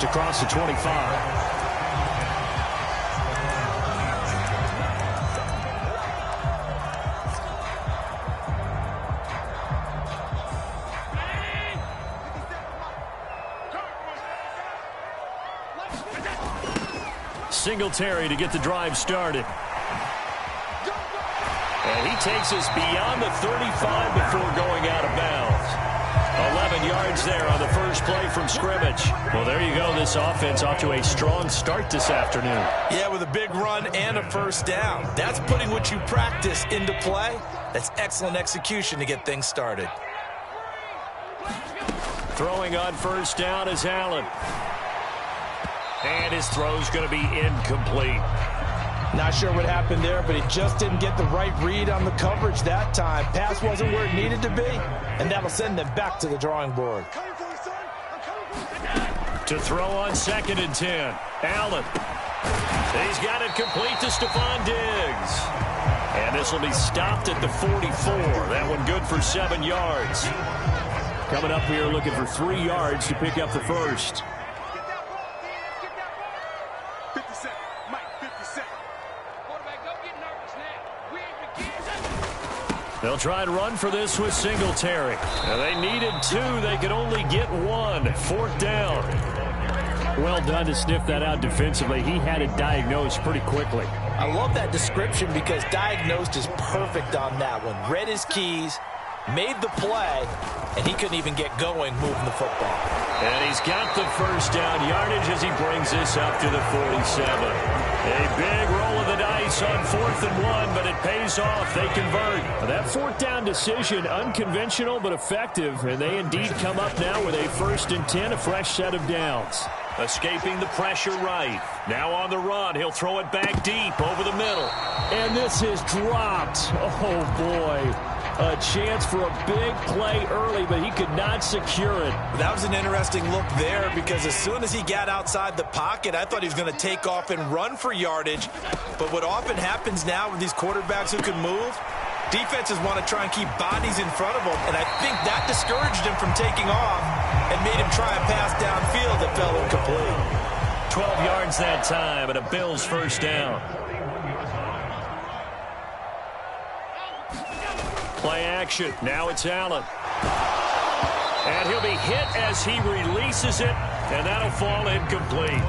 Across the 25. Singletary to get the drive started. And he takes us beyond the 35 before going out of bounds. 11 yards there on the first play from scrimmage. Well, there you go. This offense off to a strong start this afternoon. Yeah, with a big run and a first down. That's putting what you practice into play. That's excellent execution to get things started. Throwing on first down is Allen. And his throw's going to be incomplete. Not sure what happened there, but he just didn't get the right read on the coverage that time. Pass wasn't where it needed to be, and that'll send them back to the drawing board. To throw on 2nd and 10. Allen. He's got it complete to Stephon Diggs. And this will be stopped at the 44. That one good for 7 yards. Coming up here looking for 3 yards to pick up the first. They'll try and run for this with Singletary. Now they needed 2. They could only get 1. 4th down. Well done to sniff that out defensively. He had it diagnosed pretty quickly. I love that description because diagnosed is perfect on that one. Read his keys, made the play, and he couldn't even get going moving the football. And he's got the first down yardage as he brings this up to the 47. A big roll of the dice on 4th and 1, but it pays off. They convert. That 4th down decision, unconventional but effective, and they indeed come up now with a 1st and 10, a fresh set of downs. Escaping the pressure right. Now on the run. He'll throw it back deep over the middle. And this is dropped. Oh, boy. A chance for a big play early, but he could not secure it. That was an interesting look there because as soon as he got outside the pocket, I thought he was going to take off and run for yardage. But what often happens now with these quarterbacks who can move, defenses want to try and keep bodies in front of them, and I think that discouraged him from taking off and made him try a pass downfield that fell incomplete. 12 yards that time, and a Bills first down. Play action. Now it's Allen. And he'll be hit as he releases it, and that'll fall incomplete.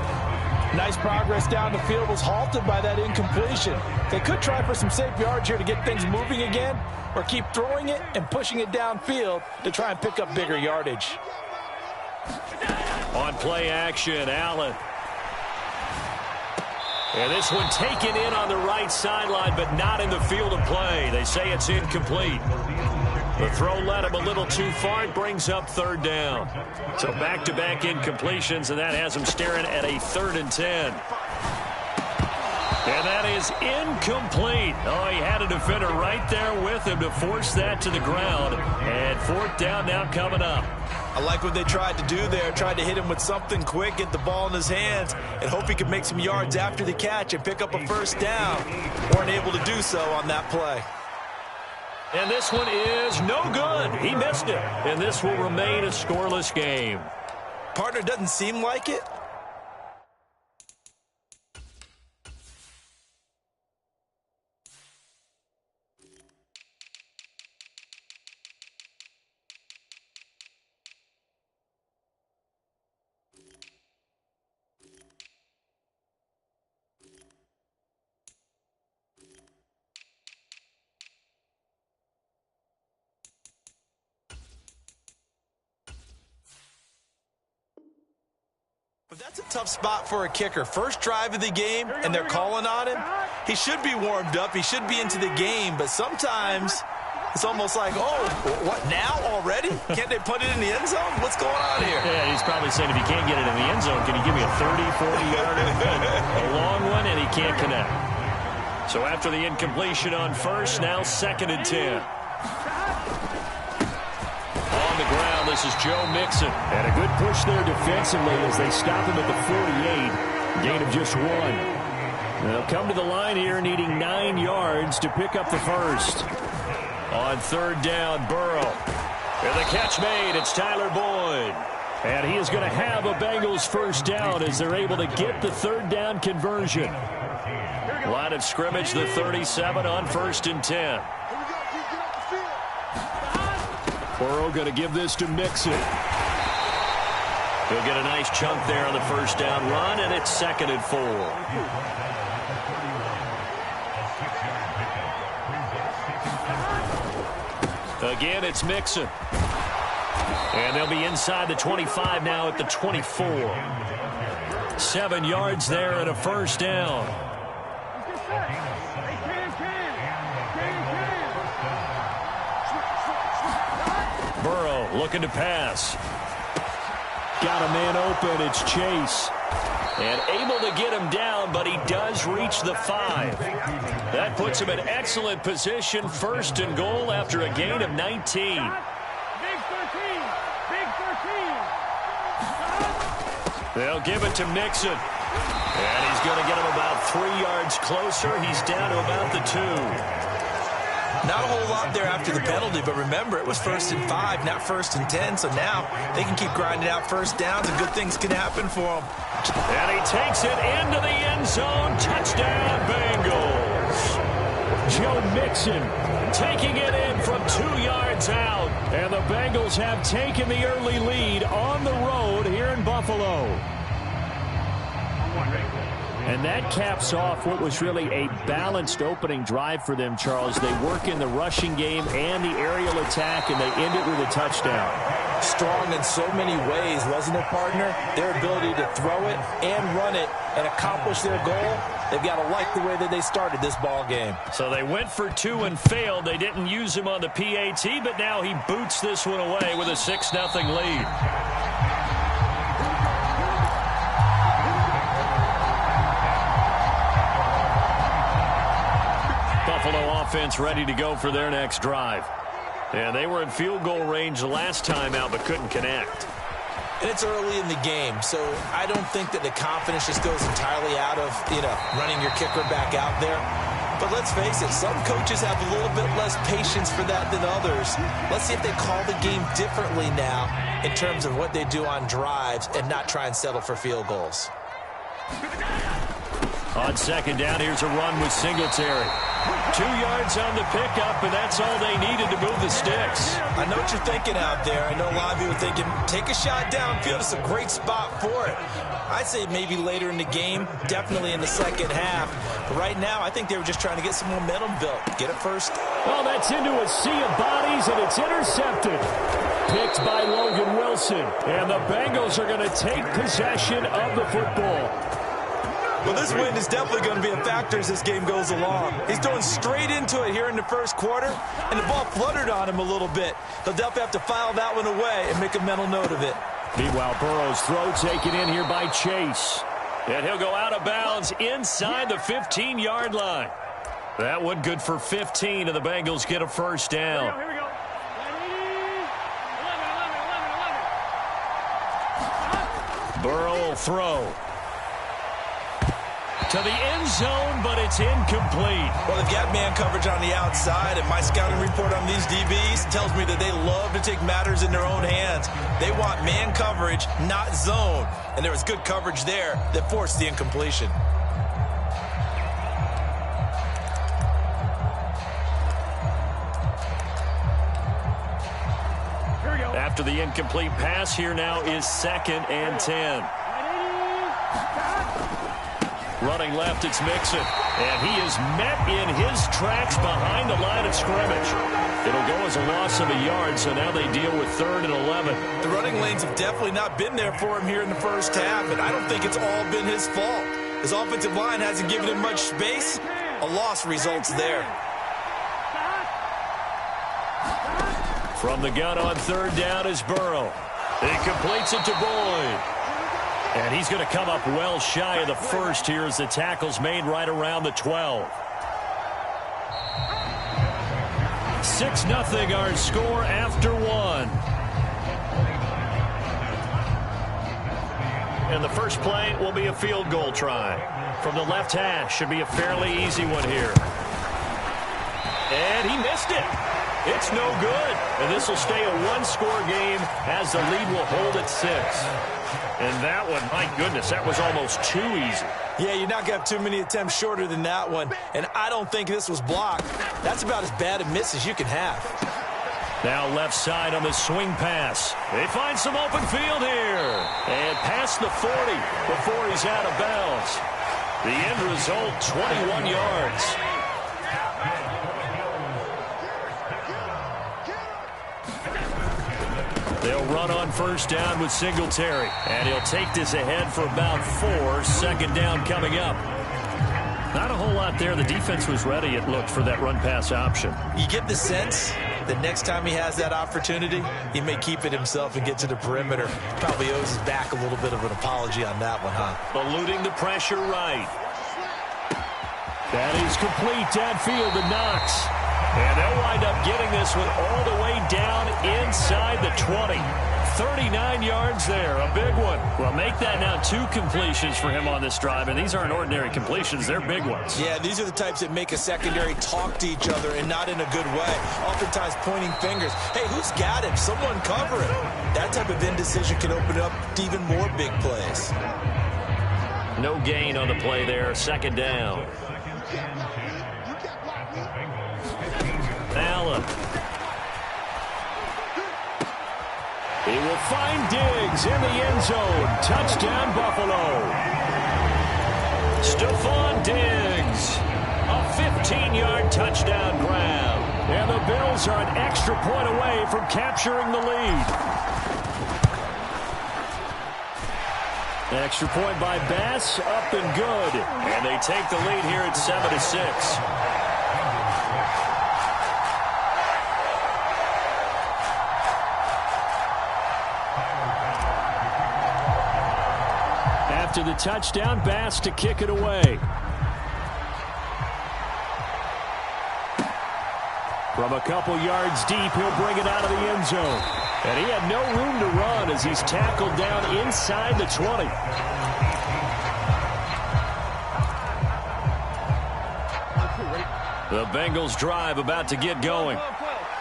Nice progress down the field, was halted by that incompletion. They could try for some safe yards here to get things moving again, or keep throwing it and pushing it downfield to try and pick up bigger yardage. On play action, Allen. And this one taken in on the right sideline, but not in the field of play. They say it's incomplete. The throw led him a little too far. It brings up 3rd down. So back-to-back incompletions, and that has him staring at a 3rd and 10. And that is incomplete. Oh, he had a defender right there with him to force that to the ground. And 4th down now coming up. I like what they tried to do there. Tried to hit him with something quick, get the ball in his hands, and hope he could make some yards after the catch and pick up a first down. Weren't able to do so on that play. And this one is no good. He missed it. And this will remain a scoreless game. Partner, doesn't seem like it. But that's a tough spot for a kicker. First drive of the game, and they're calling on him. He should be warmed up. He should be into the game. But sometimes it's almost like, oh, what, now already? Can't they put it in the end zone? What's going on here? Yeah, he's probably saying if he can't get it in the end zone, can you give me a 30, 40-yarder? A long one, and he can't connect. So after the incompletion on first, now 2nd and 10. On the ground, this is Joe Mixon. And a good push there defensively as they stop him at the 48. Gain of just 1. They'll come to the line here needing 9 yards to pick up the first. On 3rd down, Burrow. And the catch made. It's Tyler Boyd. And he is going to have a Bengals first down as they're able to get the third down conversion. Line of scrimmage, the 37 on 1st and 10. Burrow going to give this to Mixon. He'll get a nice chunk there on the first down run, and it's 2nd and 4. Again, it's Mixon. And they'll be inside the 25 now at the 24. 7 yards there and a first down. Burrow looking to pass. Got a man open. It's Chase. And able to get him down, but he does reach the 5. That puts him in excellent position. 1st and goal after a gain of 19. They'll give it to Mixon. And he's going to get him about 3 yards closer. He's down to about the 2. Not a whole lot there after the penalty, but remember, it was 1st and 5, not 1st and 10. So now they can keep grinding out first downs, and good things can happen for them. And he takes it into the end zone. Touchdown, Bengals. Joe Mixon taking it in from 2 yards out. And the Bengals have taken the early lead on the road here in Buffalo. And that caps off what was really a balanced opening drive for them, Charles. They work in the rushing game and the aerial attack, and they end it with a touchdown. Strong in so many ways, wasn't it, partner? Their ability to throw it and run it and accomplish their goal, they've got to like the way that they started this ball game. So they went for 2 and failed. They didn't use him on the PAT, but now he boots this one away with a 6-0 lead. Buffalo offense ready to go for their next drive. And they were in field goal range the last time out, but couldn't connect. And it's early in the game, so I don't think that the confidence just goes entirely out of, running your kicker back out there. But let's face it, some coaches have a little bit less patience for that than others. Let's see if they call the game differently now in terms of what they do on drives and not try and settle for field goals. On 2nd down, here's a run with Singletary. 2 yards on the pickup, and that's all they needed to move the sticks. I know what you're thinking out there. I know a lot of you are thinking, take a shot downfield. It's a great spot for it. I'd say maybe later in the game, definitely in the second half. But right now, I think they were just trying to get some momentum built. Get it first. Well, that's into a sea of bodies, and it's intercepted. Picked by Logan Wilson. And the Bengals are going to take possession of the football. Well, this win is definitely going to be a factor as this game goes along. He's throwing straight into it here in the first quarter, and the ball fluttered on him a little bit. They'll definitely have to file that one away and make a mental note of it. Meanwhile, Burrow's throw taken in here by Chase. And he'll go out of bounds inside the 15-yard line. That one good for 15, and the Bengals get a first down. Here we go. 11. Burrow will throw to the end zone, but it's incomplete. Well, they've got man coverage on the outside, and my scouting report on these DBs tells me that they love to take matters in their own hands. They want man coverage, not zone. And there was good coverage there that forced the incompletion. Here we go. After the incomplete pass, here now is 2nd and 10. Running left, it's Mixon. And he is met in his tracks behind the line of scrimmage. It'll go as a loss of a yard, so now they deal with 3rd and 11. The running lanes have definitely not been there for him here in the first half, and I don't think it's all been his fault. His offensive line hasn't given him much space. A loss results there. From the gun on 3rd down is Burrow. He completes it to Boyd. And he's going to come up well shy of the first here as the tackle's made right around the 12. 6-0 our score after 1. And the first play will be a field goal try. From the left hash, should be a fairly easy one here. And he missed it. It's no good. And this will stay a one-score game as the lead will hold at 6. And that one, my goodness, that was almost too easy. Yeah, you're not going to have too many attempts shorter than that one. And I don't think this was blocked. That's about as bad a miss as you can have. Now left side on the swing pass. They find some open field here. And past the 40 before he's out of bounds. The end result, 21 yards. They'll run on first down with Singletary. And he'll take this ahead for about 4. Second down coming up. Not a whole lot there. The defense was ready, it looked, for that run-pass option. You get the sense that next time he has that opportunity, he may keep it himself and get to the perimeter. Probably owes his back a little bit of an apology on that one, huh? Eluding the pressure right. That is complete downfield to Knox. And they'll wind up getting this one all the way down inside the 20. 39 yards there, a big one. Well, make that now 2 completions for him on this drive, and these aren't ordinary completions. They're big ones. Yeah, these are the types that make a secondary talk to each other and not in a good way. Oftentimes pointing fingers. Hey, who's got him? Someone cover him. That type of indecision can open up to even more big plays. No gain on the play there. Second down. Allen. He will find Diggs in the end zone. Touchdown, Buffalo. Stephon Diggs. A 15-yard touchdown grab. And the Bills are an extra point away from capturing the lead. Extra point by Bass, up and good. And they take the lead here at 7-6. After the touchdown, Bass to kick it away. From a couple yards deep, he'll bring it out of the end zone. And he had no room to run as he's tackled down inside the 20. The Bengals drive about to get going.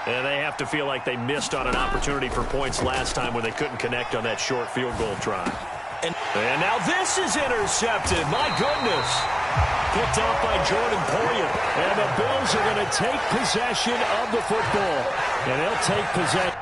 And they have to feel like they missed on an opportunity for points last time when they couldn't connect on that short field goal try. And now this is intercepted. My goodness. Picked off by Jordan Poyer. And the Bills are going to take possession of the football. And they'll take possession.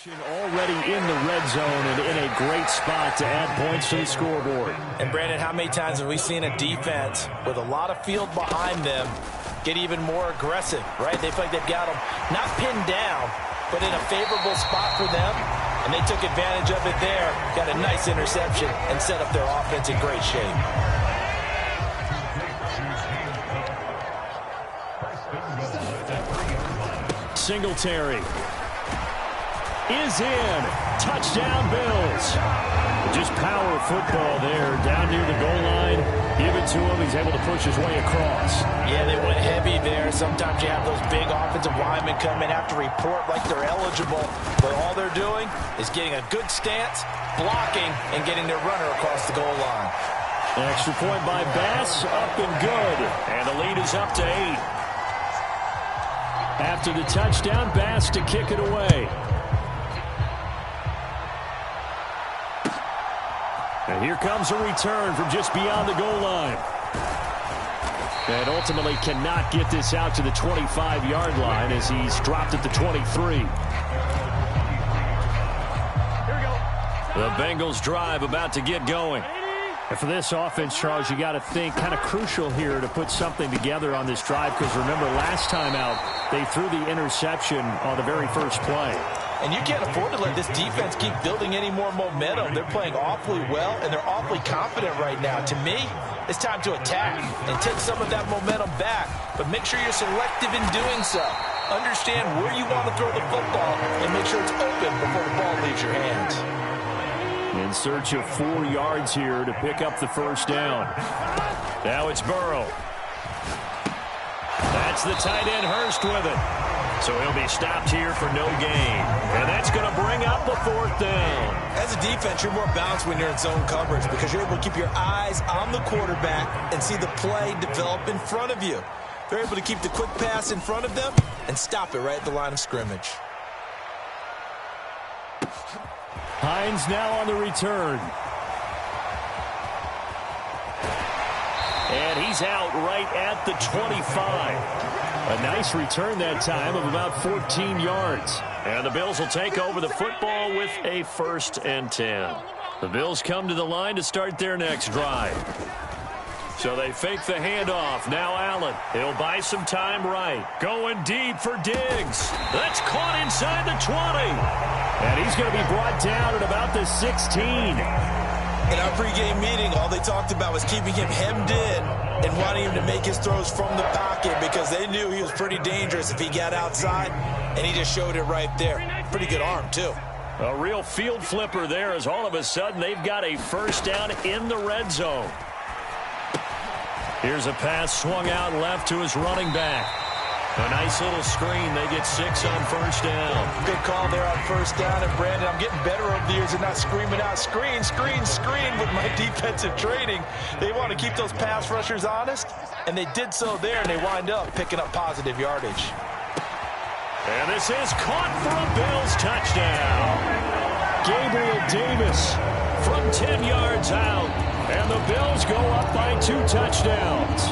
Already in the red zone and in a great spot to add points to the scoreboard. And Brandon, how many times have we seen a defense with a lot of field behind them get even more aggressive, right? They feel like they've got them not pinned down, but in a favorable spot for them, and they took advantage of it there, got a nice interception, and set up their offense in great shape. Singletary is in. Touchdown, Bills. Just power football there, down near the goal line. Give it to him. He's able to push his way across. Yeah, they went heavy there. Sometimes you have those big offensive linemen come in, have to report like they're eligible, but all they're doing is getting a good stance, blocking, and getting their runner across the goal line. An extra point by Bass, up and good. And the lead is up to 8. After the touchdown, Bass to kick it away. And here comes a return from just beyond the goal line. And ultimately cannot get this out to the 25-yard line as he's dropped at the 23. The Bengals drive about to get going. And for this offense, Charles, you got to think kind of crucial here to put something together on this drive, because remember last time out they threw the interception on the very first play. And you can't afford to let this defense keep building any more momentum. They're playing awfully well, and they're awfully confident right now. To me, it's time to attack and take some of that momentum back, but make sure you're selective in doing so. Understand where you want to throw the football and make sure it's open before the ball leaves your hands. In search of 4 yards here to pick up the first down. Now it's Burrow. That's the tight end, Hurst, with it. So he'll be stopped here for no gain. And that's going to bring up the 4th down. As a defense, you're more balanced when you're in zone coverage because you're able to keep your eyes on the quarterback and see the play develop in front of you. They're able to keep the quick pass in front of them and stop it right at the line of scrimmage. Hines now on the return. And he's out right at the 25. A nice return that time of about 14 yards. And the Bills will take over the football with a 1st and 10. The Bills come to the line to start their next drive. So they fake the handoff. Now Allen. He'll buy some time right. Going deep for Diggs. That's caught inside the 20. And he's going to be brought down at about the 16. In our pregame meeting, all they talked about was keeping him hemmed in and wanting him to make his throws from the pocket because they knew he was pretty dangerous if he got outside, and he just showed it right there. Pretty good arm, too. A real field flipper there as all of a sudden they've got a 1st down in the red zone. Here's a pass swung out left to his running back. A nice little screen. They get 6 on 1st down. Good call there on 1st down. And, Brandon, I'm getting better over the years and not screaming out, screen, screen, screen with my defensive training. They want to keep those pass rushers honest, and they did so there, and they wind up picking up positive yardage. And this is caught for a Bills touchdown. Gabriel Davis from 10 yards out. And the Bills go up by 2 touchdowns.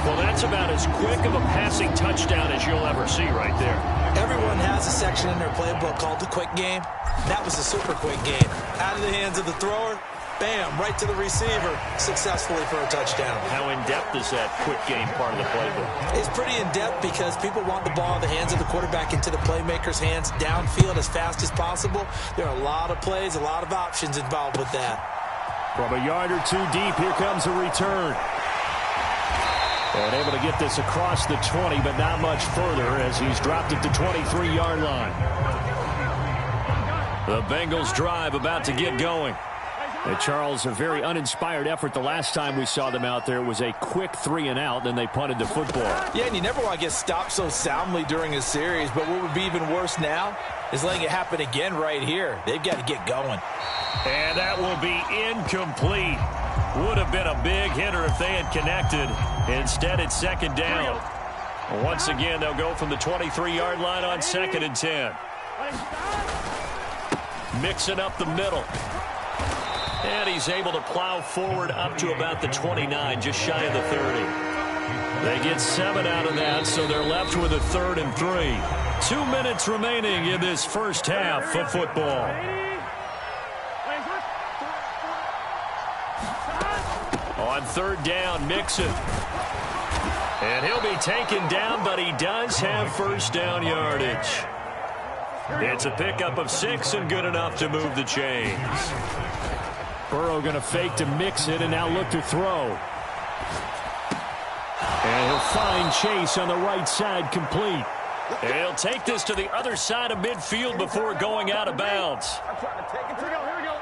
Well, that's about as quick of a passing touchdown as you'll ever see right there. Everyone has a section in their playbook called the quick game. That was a super quick game. Out of the hands of the thrower, bam, right to the receiver, successfully for a touchdown. How in-depth is that quick game part of the playbook? It's pretty in-depth because people want the ball in the hands of the quarterback into the playmaker's hands downfield as fast as possible. There are a lot of plays, a lot of options involved with that. From a yard or 2 deep, here comes a return. And able to get this across the 20, but not much further as he's dropped at the 23-yard line. The Bengals drive about to get going. And Charles, a very uninspired effort the last time we saw them out there. Was a quick 3 and out, then they punted the football. Yeah, and you never want to get stopped so soundly during a series, but what would be even worse now is letting it happen again right here. They've got to get going. And that will be incomplete. Would have been a big hitter if they had connected. Instead, it's 2nd down. Once again, they'll go from the 23-yard line on 2nd and 10. Mixing up the middle. And he's able to plow forward up to about the 29, just shy of the 30. They get 7 out of that, so they're left with a 3rd and 3. 2 minutes remaining in this first half of football. On 3rd down, Mixon. And he'll be taken down, but he does have first down yardage. It's a pickup of 6 and good enough to move the chains. Burrow going to fake to Mixon and now look to throw. And he'll find Chase on the right side, complete. And he'll take this to the other side of midfield before going out of bounds. Here we go.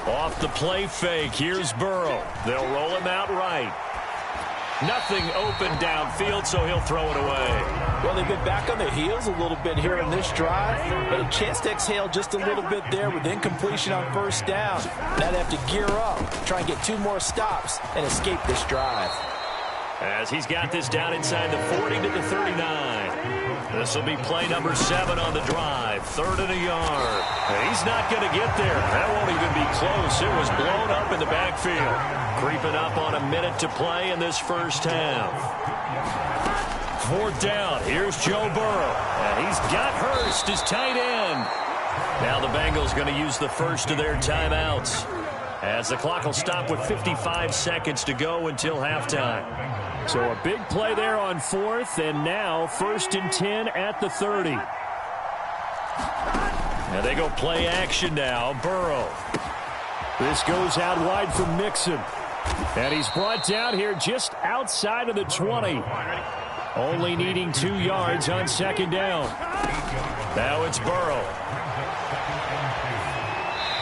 Off the play fake, here's Burrow. They'll roll him out right. Nothing open downfield, so he'll throw it away. Well, they've been back on their heels a little bit here in this drive, but a chance to exhale just a little bit there with incompletion on first down. Now they have to gear up, try and get 2 more stops, and escape this drive. As he's got this down inside the 40 to the 39. This will be play number 7 on the drive. 3rd and a yard. And he's not going to get there. That won't even be close. It was blown up in the backfield. Creeping up on a minute to play in this first half. 4th down. Here's Joe Burrow. And he's got Hurst, his tight end. Now the Bengals going to use the first of their timeouts, as the clock will stop with 55 seconds to go until halftime. So a big play there on 4th, and now 1st and 10 at the 30. Now they go play action now. Burrow. This goes out wide from Mixon. And he's brought down here just outside of the 20. Only needing 2 yards on 2nd down. Now it's Burrow.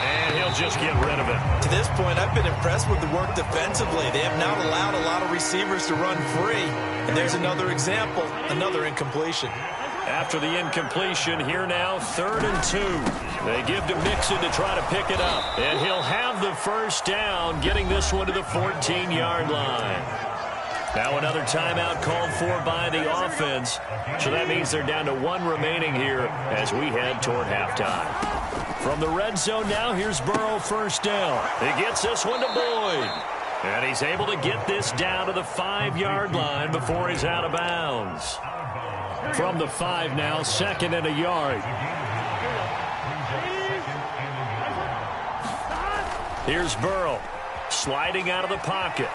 And he'll just get rid of it. To this point, I've been impressed with the work defensively. They have not allowed a lot of receivers to run free. And there's another example, another incompletion. After the incompletion, here now, 3rd and 2. They give to Mixon to try to pick it up. And he'll have the first down, getting this one to the 14-yard line. Now another timeout called for by the offense. So that means they're down to 1 remaining here as we head toward halftime. From the red zone now, here's Burrow, first down. He gets this one to Boyd. And he's able to get this down to the 5-yard line before he's out of bounds. From the 5 now, 2nd and a yard. Here's Burrow, sliding out of the pocket.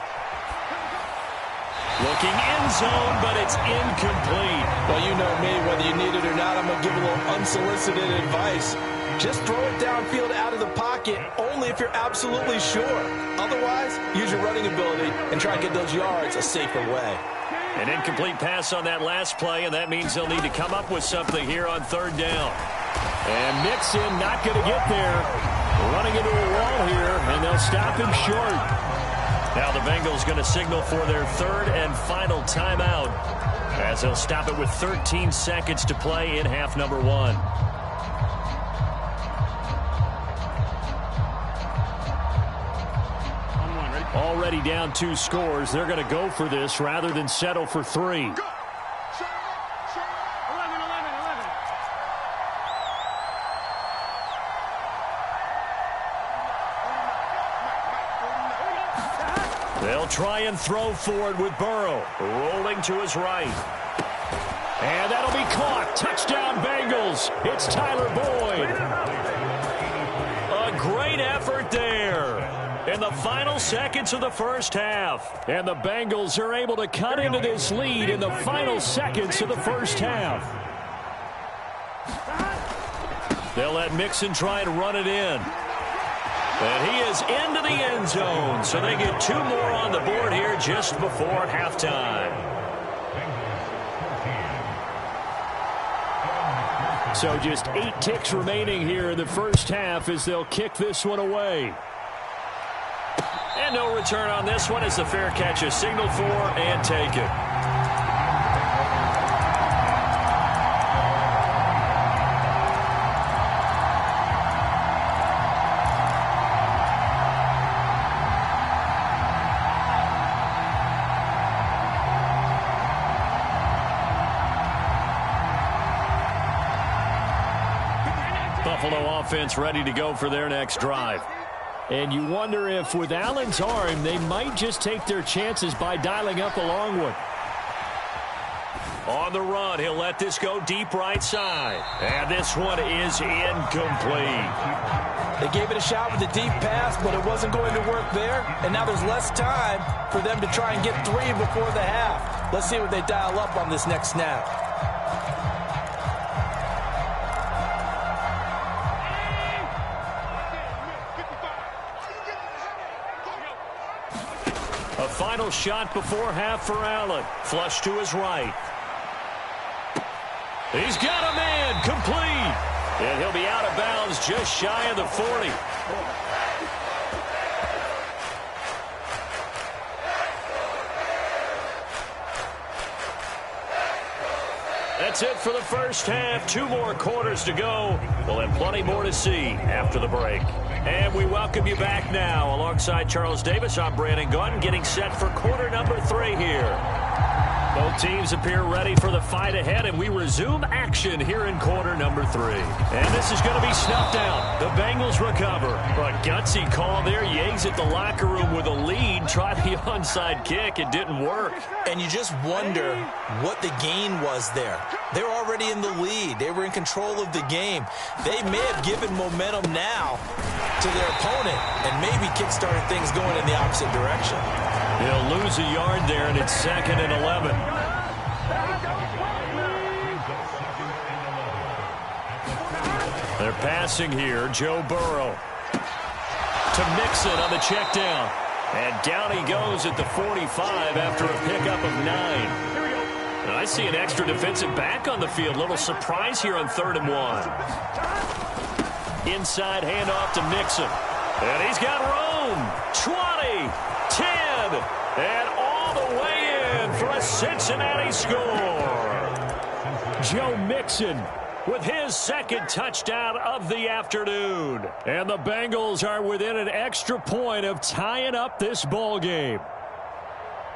Looking end zone, but it's incomplete. Well, you know me, whether you need it or not, I'm going to give a little unsolicited advice. Just throw it downfield out of the pocket, only if you're absolutely sure. Otherwise, use your running ability and try and get those yards a safer way. An incomplete pass on that last play, and that means they'll need to come up with something here on 3rd down. And Mixon not going to get there. Running into a wall here, and they'll stop him short. Now the Bengals going to signal for their 3rd and final timeout, as they'll stop it with 13 seconds to play in half number 1. Already down 2 scores. They're going to go for this rather than settle for 3. They'll try and throw forward with Burrow, rolling to his right. And that'll be caught. Touchdown, Bengals. It's Tyler Boyd. A great effort there in the final seconds of the first half. And the Bengals are able to cut into this lead in the final seconds of the first half. They'll let Mixon try and run it in. And he is into the end zone, so they get 2 more on the board here just before halftime. So just 8 ticks remaining here in the first half as they'll kick this one away. And no return on this one as the fair catch is signaled for and taken. Buffalo offense ready to go for their next drive. And you wonder if with Allen's arm, they might just take their chances by dialing up a long one. On the run, he'll let this go deep right side. And this one is incomplete. They gave it a shot with a deep pass, but it wasn't going to work there. And now there's less time for them to try and get 3 before the half. Let's see what they dial up on this next snap. A final shot before half for Allen. Flush to his right. He's got a man, complete. And he'll be out of bounds just shy of the 40. That's it for the first half. 2 more quarters to go. We'll have plenty more to see after the break. And we welcome you back now. Alongside Charles Davis, I'm Brandon Gunn, getting set for quarter number 3 here. Both teams appear ready for the fight ahead, and we resume action here in quarter number 3. And this is going to be snuffed out. The Bengals recover. A gutsy call there. You exit the locker room with a lead. Try the onside kick. It didn't work. And you just wonder what the gain was there. They're already in the lead. They were in control of the game. They may have given momentum now to their opponent and maybe kick-started things going in the opposite direction. He'll lose a yard there, and it's 2nd and 11. They're passing here. Joe Burrow to Mixon on the check down. And down he goes at the 45 after a pickup of 9. And I see an extra defensive back on the field. Little surprise here on 3rd and 1. Inside handoff to Mixon. And he's got room. 20, 10, and all the way in for a Cincinnati score. Joe Mixon with his 2nd touchdown of the afternoon. And the Bengals are within an extra point of tying up this ball game.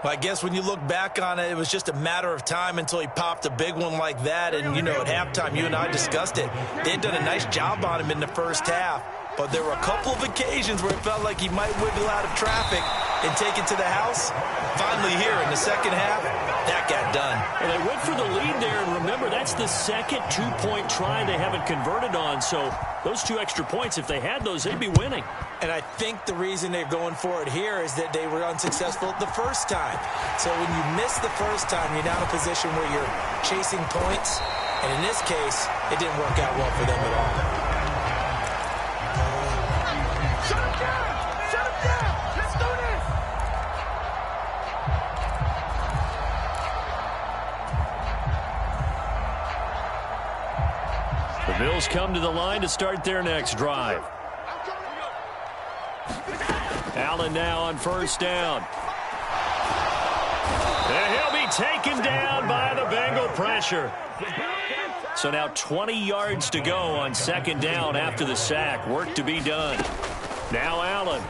Well, I guess when you look back on it, it was just a matter of time until he popped a big one like that. And, you know, at halftime, you and I discussed it. They had done a nice job on him in the first half. But there were a couple of occasions where it felt like he might wiggle out of traffic and take it to the house. Finally here in the second half, that got done. Well, they went for the lead there, and remember, that's the second 2-point try they haven't converted on. So those 2 extra points, if they had those, they'd be winning. And I think the reason they're going for it here is that they were unsuccessful the first time. So when you miss the first time, you're now in a position where you're chasing points. And in this case, it didn't work out well for them at all. The Bills come to the line to start their next drive. Allen now on 1st down. And he'll be taken down by the Bengal pressure. So now 20 yards to go on 2nd down after the sack. Work to be done. Now Allen.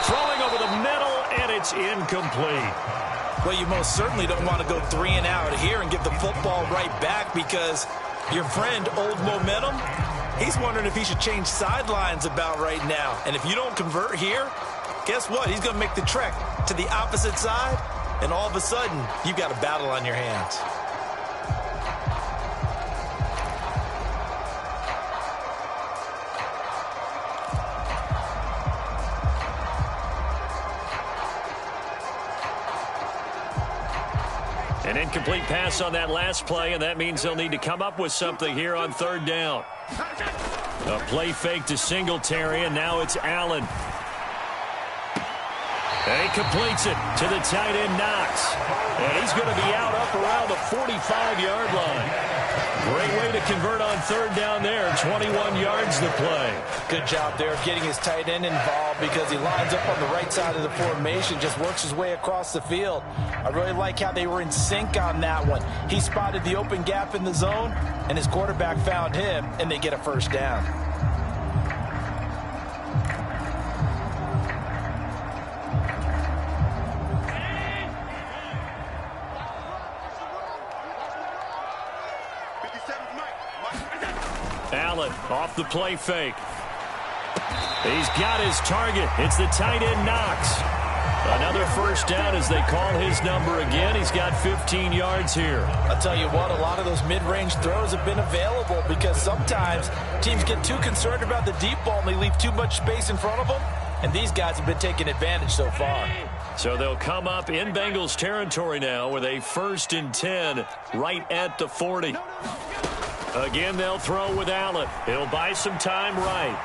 Throwing over the middle, and it's incomplete. Well, you most certainly don't want to go 3 and out here and give the football right back because your friend, Old Momentum, he's wondering if he should change sidelines about right now. And if you don't convert here, guess what? He's going to make the trek to the opposite side, and all of a sudden, you've got a battle on your hands. An incomplete pass on that last play, and that means they'll need to come up with something here on 3rd down. A play fake to Singletary, and now it's Allen. And he completes it to the tight end, Knox. And he's going to be out up around the 45-yard line. Great way to convert on 3rd down there. 21 yards to play. Good job there of getting his tight end involved because he lines up on the right side of the formation, just works his way across the field. I really like how they were in sync on that one. He spotted the open gap in the zone, and his quarterback found him, and they get a 1st down. Allen off the play fake. He's got his target. It's the tight end Knox. Another first down as they call his number again. He's got 15 yards here. I'll tell you what, a lot of those mid-range throws have been available because sometimes teams get too concerned about the deep ball and they leave too much space in front of them. And these guys have been taking advantage so far. So they'll come up in Bengals territory now with a 1st and 10 right at the 40. Again, they'll throw with Allen. He'll buy some time right.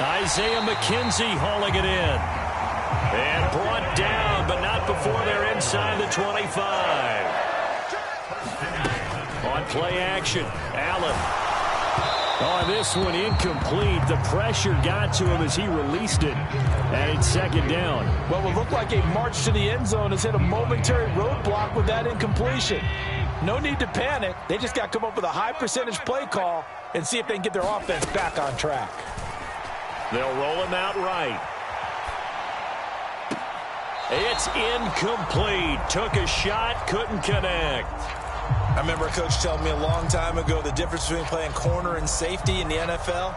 Isaiah McKenzie hauling it in. And brought down, but not before they're inside the 25. On play action, Allen. Oh, this one incomplete. The pressure got to him as he released it. And it's 2nd down. Well, what looked like a march to the end zone has hit a momentary roadblock with that incompletion. No need to panic. They just got to come up with a high percentage play call and see if they can get their offense back on track. They'll roll him out right. It's incomplete. Took a shot, couldn't connect. I remember a coach telling me a long time ago the difference between playing corner and safety in the NFL.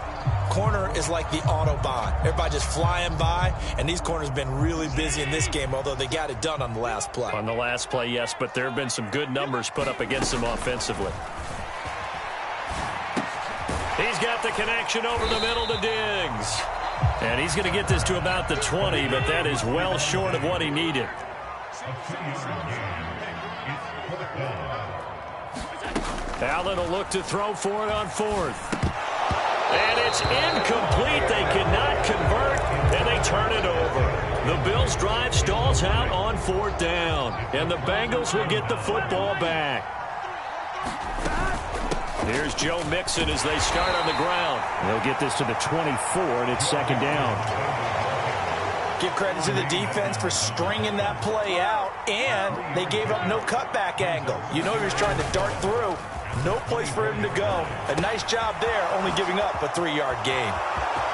Corner is like the Autobahn. Everybody just flying by, and these corners have been really busy in this game, although they got it done on the last play. On the last play, yes, but there have been some good numbers put up against them offensively. He's got the connection over the middle to Diggs. And he's going to get this to about the 20, but that is well short of what he needed. Allen will look to throw for it on 4th. And it's incomplete. They cannot convert, and they turn it over. The Bills' drive stalls out on 4th down, and the Bengals will get the football back. Here's Joe Mixon as they start on the ground. They'll get this to the 24, and it's 2nd down. Give credit to the defense for stringing that play out, and they gave up no cutback angle. You know he was trying to dart through. No place for him to go. A nice job there, only giving up a 3-yard gain.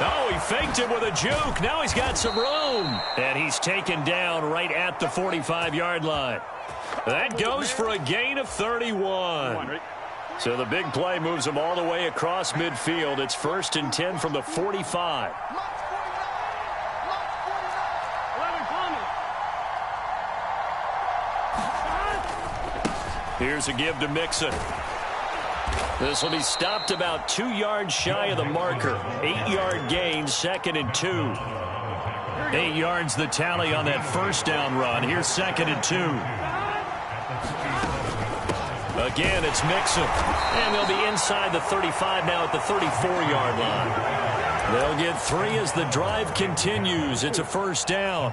Oh, he faked him with a juke. Now he's got some room. And he's taken down right at the 45-yard line. That goes for a gain of 31. So the big play moves them all the way across midfield. It's 1st and 10 from the 45. Here's a give to Mixon. This will be stopped about 2 yards shy of the marker. 8-yard gain, 2nd and 2. 8 yards the tally on that first down run. Here's 2nd and 2. Again, it's Mixon. And they'll be inside the 35 now at the 34-yard line. They'll get 3 as the drive continues. It's a 1st down.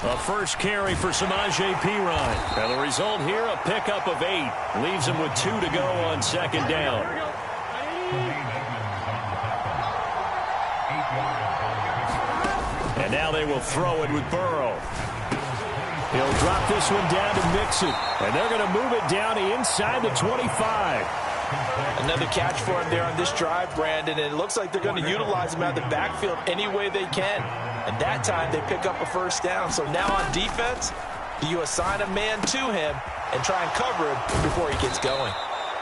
A first carry for Samaje Perine. And the result here, a pickup of 8. Leaves him with 2 to go on 2nd down. And now they will throw it with Burrow. He'll drop this one down to Mixon. And they're going to move it down inside the 25. Another catch for him there on this drive, Brandon. And it looks like they're going to utilize him out of the backfield any way they can. And that time they pick up a 1st down. So now on defense, do you assign a man to him and try and cover him before he gets going?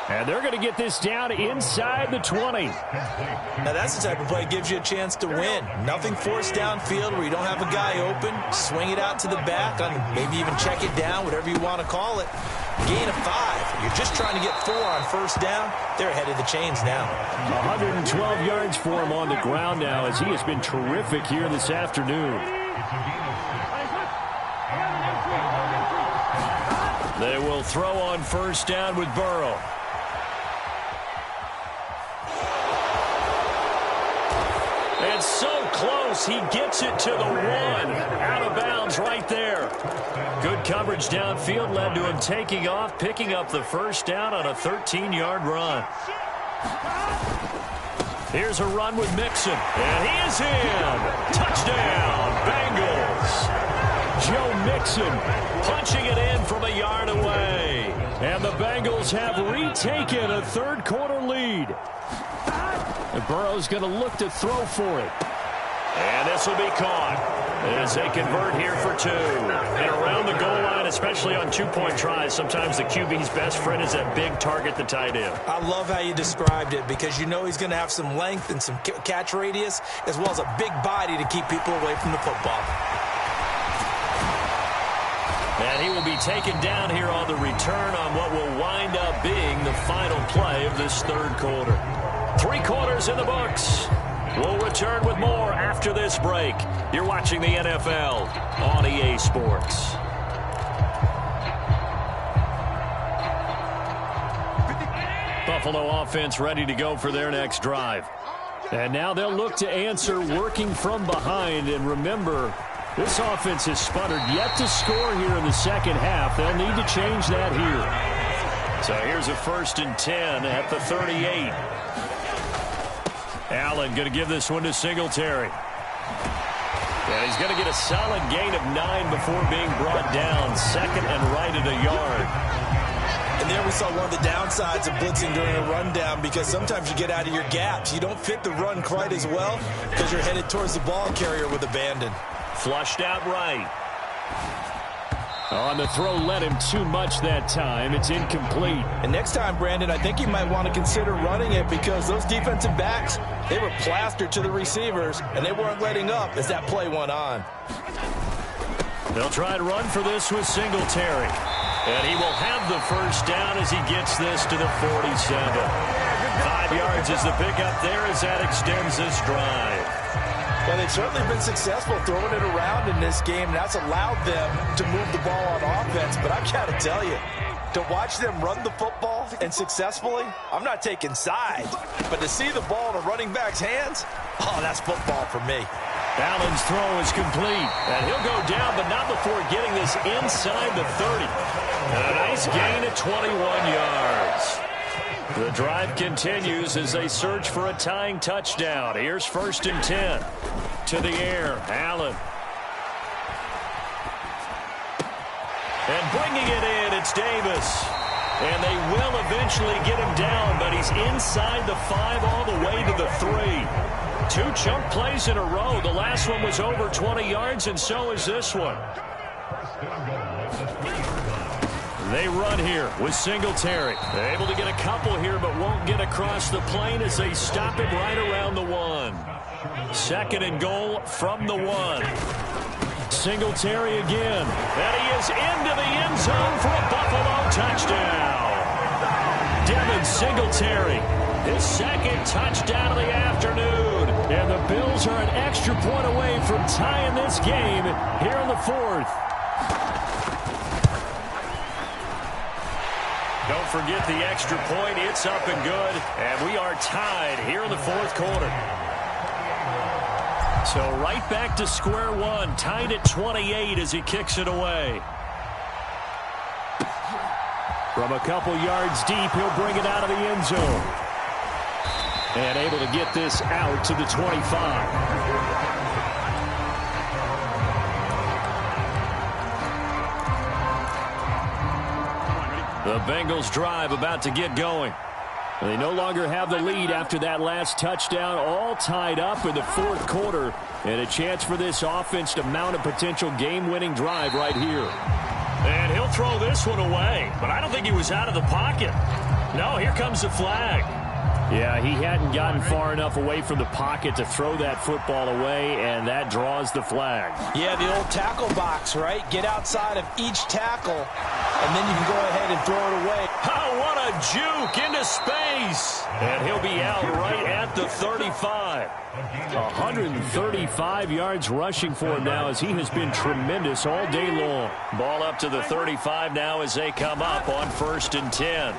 And they're going to get this down inside the 20. Now that's the type of play that gives you a chance to win. Nothing forced downfield where you don't have a guy open. Swing it out to the back, maybe even check it down, whatever you want to call it. Gain of 5. You're just trying to get 4 on 1st down. They're ahead of the chains now. 112 yards for him on the ground now as he has been terrific here this afternoon. They will throw on 1st down with Burrow. And so close, he gets it to the 1. Out of bounds right there. Good coverage downfield led to him taking off, picking up the 1st down on a 13-yard run. Here's a run with Mixon, and he is in. Touchdown, Bengals. Joe Mixon punching it in from a yard away. And the Bengals have retaken a 3rd-quarter lead. And Burrow's going to look to throw for it. And this will be caught. as they convert here for 2. And around the goal line, especially on two-point tries, sometimes the QB's best friend is that big target, the tight end. I love how you described it because you know he's going to have some length and some catch radius as well as a big body to keep people away from the football. And he will be taken down here on the return on what will wind up being the final play of this third quarter. 3 quarters in the books. We'll return with more after this break. You're watching the NFL on EA Sports. Buffalo offense ready to go for their next drive. And now they'll look to answer working from behind. And remember, this offense has sputtered yet to score here in the second half. They'll need to change that here. So here's a 1st and 10 at the 38. Allen going to give this one to Singletary. And he's going to get a solid gain of 9 before being brought down. 2nd and right at a yard. And there we saw one of the downsides of blitzing during a rundown because sometimes you get out of your gaps. You don't fit the run quite as well because you're headed towards the ball carrier with abandon. Flushed out right. On the throw, led him too much that time. It's incomplete. And next time, Brandon, I think you might want to consider running it because those defensive backs, they were plastered to the receivers, and they weren't letting up as that play went on. They'll try and run for this with Singletary. And he will have the first down as he gets this to the 47. 5 yards is the pickup there as that extends this drive. Well, they've certainly been successful throwing it around in this game, and that's allowed them to move the ball on offense. But I've got to tell you, to watch them run the football and successfully, I'm not taking sides. But to see the ball in a running back's hands, oh, that's football for me. Allen's throw is complete. And he'll go down, but not before getting this inside the 30. And a nice gain at 21 yards. The drive continues as they search for a tying touchdown. Here's 1st and 10. To the air, Allen. And bringing it in, it's Davis. And they will eventually get him down, but he's inside the 5 all the way to the 3. 2 chunk plays in a row. The last one was over 20 yards, and so is this one. They run here with Singletary. They're able to get a couple here, but won't get across the plane as they stop it right around the 1. 2nd and goal from the 1. Singletary again. And he is into the end zone for a Buffalo touchdown. Devin Singletary, his 2nd touchdown of the afternoon. And the Bills are an extra point away from tying this game here in the 4th. Don't forget the extra point. It's up and good. And we are tied here in the 4th quarter. So right back to square one. Tied at 28 as he kicks it away. From a couple yards deep, he'll bring it out of the end zone. And able to get this out to the 25. The Bengals drive about to get going. They no longer have the lead after that last touchdown, all tied up in the 4th quarter, and a chance for this offense to mount a potential game-winning drive right here. And he'll throw this one away, but I don't think he was out of the pocket. No, here comes the flag. Yeah, he hadn't gotten far enough away from the pocket to throw that football away, and that draws the flag. Yeah, the old tackle box, right? Get outside of each tackle, and then you can go ahead and throw it away. Oh, what a juke into space. And he'll be out right at the 35. 135 yards rushing for him now as he has been tremendous all day long. Ball up to the 35 now as they come up on 1st and 10.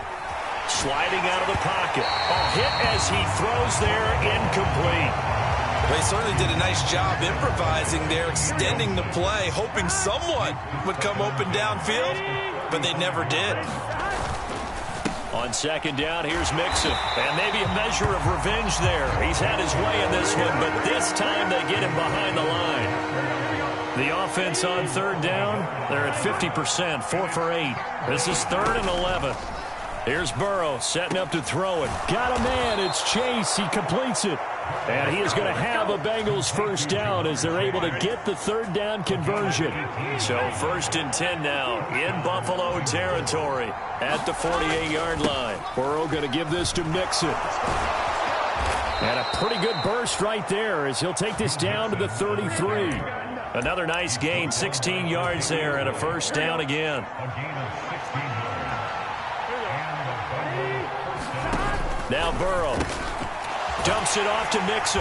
Sliding out of the pocket. A hit as he throws there, incomplete. They certainly did a nice job improvising there, extending the play, hoping someone would come open downfield, but they never did. On 2nd down, here's Mixon. And maybe a measure of revenge there. He's had his way in this one, but this time they get him behind the line. The offense on 3rd down, they're at 50%, 4 for 8. This is 3rd and 11. Here's Burrow setting up to throw it. Got a man. It's Chase. He completes it. And he is going to have a Bengals first down as they're able to get the third down conversion. So 1st and 10 now in Buffalo territory at the 48-yard line. Burrow going to give this to Mixon. And a pretty good burst right there as he'll take this down to the 33. Another nice gain, 16 yards there and a first down again. Now Burrow dumps it off to Mixon.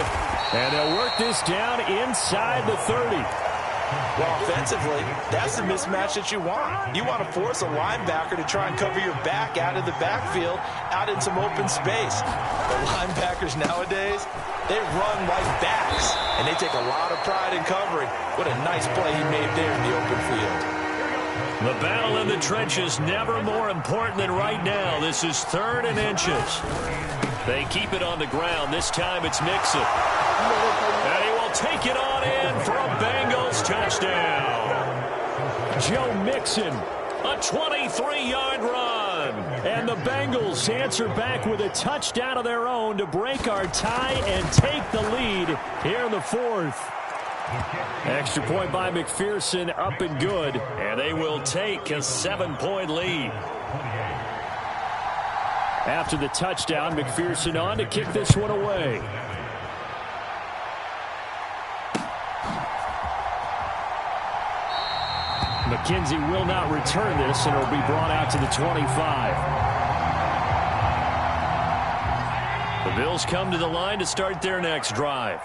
And they'll work this down inside the 30. Well, offensively, that's the mismatch that you want. You want to force a linebacker to try and cover your back out of the backfield, out in some open space. The linebackers nowadays, they run like backs, and they take a lot of pride in covering. What a nice play he made there in the open field. The battle in the trenches never more important than right now. This is 3rd and inches. They keep it on the ground. This time it's Mixon. And he will take it on in for a Bengals touchdown. Joe Mixon, a 23-yard run. And the Bengals answer back with a touchdown of their own to break our tie and take the lead here in the 4th. Extra point by McPherson, up and good. And they will take a 7-point lead. After the touchdown, McPherson on to kick this one away. McKenzie will not return this, and it will be brought out to the 25. The Bills come to the line to start their next drive.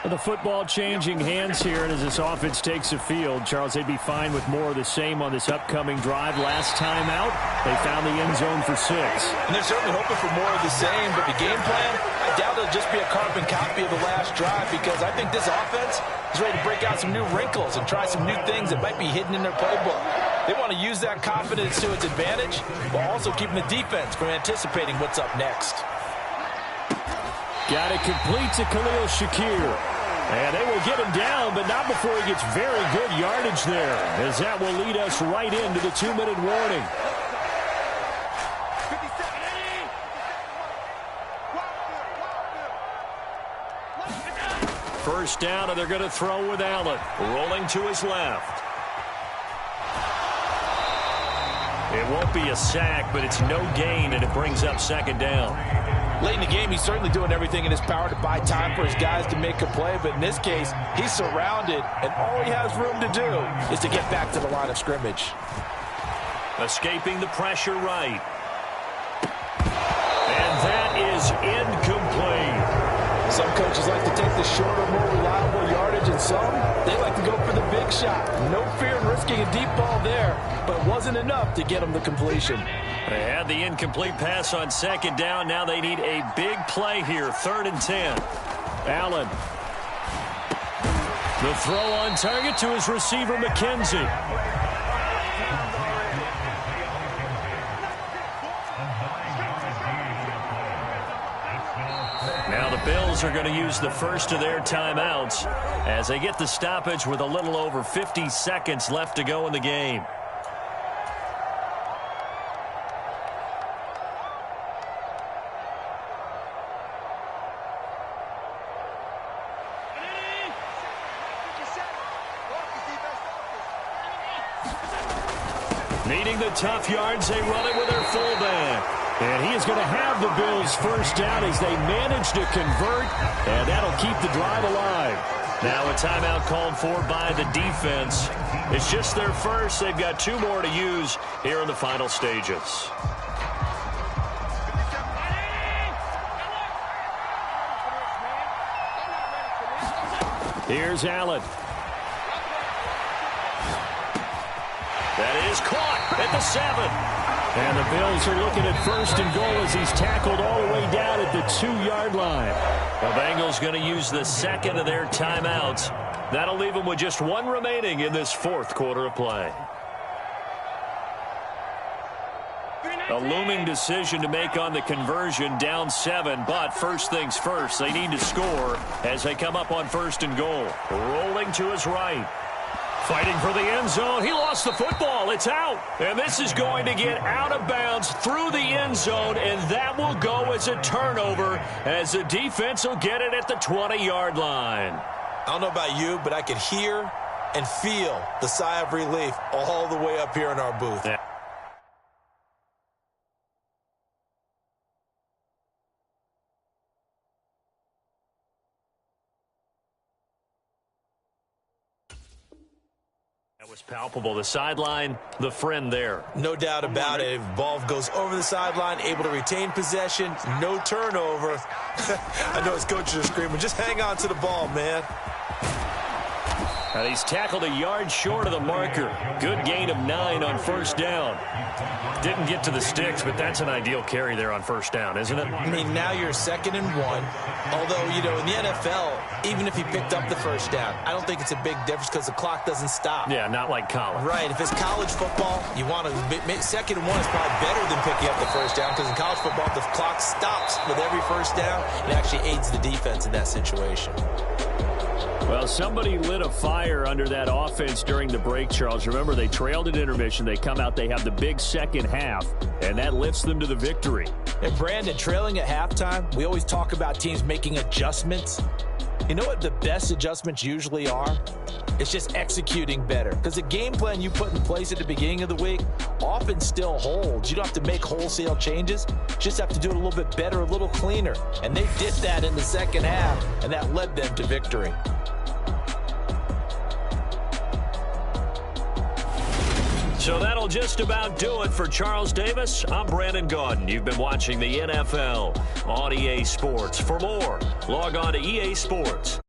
The football changing hands here, and as this offense takes the field, Charles, they'd be fine with more of the same on this upcoming drive. Last time out, they found the end zone for 6. And they're certainly hoping for more of the same, but the game plan, I doubt it'll just be a carbon copy of the last drive, because I think this offense is ready to break out some new wrinkles and try some new things that might be hidden in their playbook. They want to use that confidence to its advantage, while also keeping the defense from anticipating what's up next. Got it complete to Khalil Shakir. And they will get him down, but not before he gets very good yardage there, as that will lead us right into the 2-minute warning. First down, and they're going to throw with Allen, rolling to his left. It won't be a sack, but it's no gain, and it brings up 2nd down. Late in the game, he's certainly doing everything in his power to buy time for his guys to make a play, but in this case, he's surrounded, and all he has room to do is to get back to the line of scrimmage. Escaping the pressure right. And that is incomplete. Some coaches like to take the shorter, more reliable yardage, and some, they like to go for the big shot. No fear in risking a deep ball there, but it wasn't enough to get him the completion. They had the incomplete pass on 2nd down. Now they need a big play here, 3rd and 10. Allen. The throw on target to his receiver, McKenzie. Now the Bills are going to use the first of their timeouts as they get the stoppage with a little over 50 seconds left to go in the game. Needing the tough yards, they run it with their fullback. And he is going to have the Bills first down as they manage to convert, and that'll keep the drive alive. Now a timeout called for by the defense. It's just their first. They've got 2 more to use here in the final stages. Here's Allen. That is caught at the 7. And the Bills are looking at 1st and goal as he's tackled all the way down at the 2-yard line. The Bengals going to use the 2nd of their timeouts. That'll leave them with just 1 remaining in this 4th quarter of play. A looming decision to make on the conversion, down 7, but first things first, they need to score as they come up on 1st and goal. Rolling to his right. Fighting for the end zone. He lost the football. It's out. And this is going to get out of bounds through the end zone, and that will go as a turnover as the defense will get it at the 20-yard line. I don't know about you, but I could hear and feel the sigh of relief all the way up here in our booth. Yeah. That was palpable. The sideline, the friend there. No doubt about it. Ball goes over the sideline, able to retain possession, no turnover. I know his coaches are screaming, just hang on to the ball, man. And he's tackled a yard short of the marker. Good gain of 9 on first down. Didn't get to the sticks, but that's an ideal carry there on first down, isn't it? I mean, now you're 2nd and 1. Although, you know, in the NFL, even if he picked up the first down, I don't think it's a big difference because the clock doesn't stop. Yeah, not like college. Right. If it's college football, you want to 2nd and 1 is probably better than picking up the first down because in college football, the clock stops with every first down. It actually aids the defense in that situation. Well, somebody lit a fire under that offense during the break, Charles. Remember, they trailed at intermission. They come out, they have the big second half, and that lifts them to the victory. And Brandon, trailing at halftime, we always talk about teams making adjustments. You know what the best adjustments usually are? It's just executing better. Because the game plan you put in place at the beginning of the week often still holds. You don't have to make wholesale changes. You just have to do it a little bit better, a little cleaner. And they did that in the second half, and that led them to victory. So that'll just about do it for Charles Davis. I'm Brandon Gaudin. You've been watching the NFL on EA Sports. For more, log on to EA Sports.